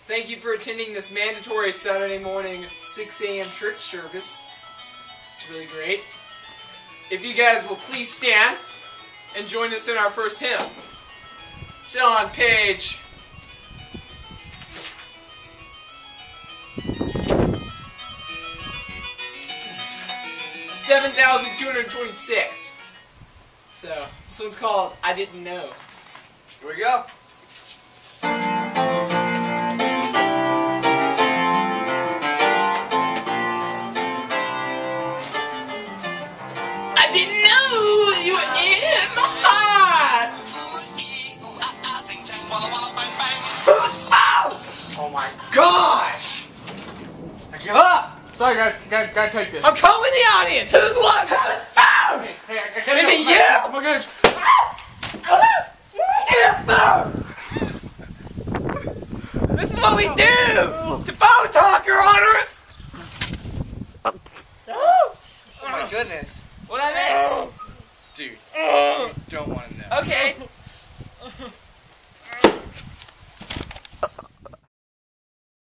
Thank you for attending this mandatory Saturday morning 6 a.m. church service. It's really great. If you guys will please stand and join us in our first hymn. It's on page 7,226. So, this one's called I Didn't Know. Here we go. I didn't know you were in my heart. Oh my gosh! I give up. Sorry guys, gotta take this. I'm coming in the audience. Who's what? Hey, I gotta go. Is it you? Oh my gosh. This is what we do to phone talk, Your Honors. Oh my goodness. What I miss? Dude.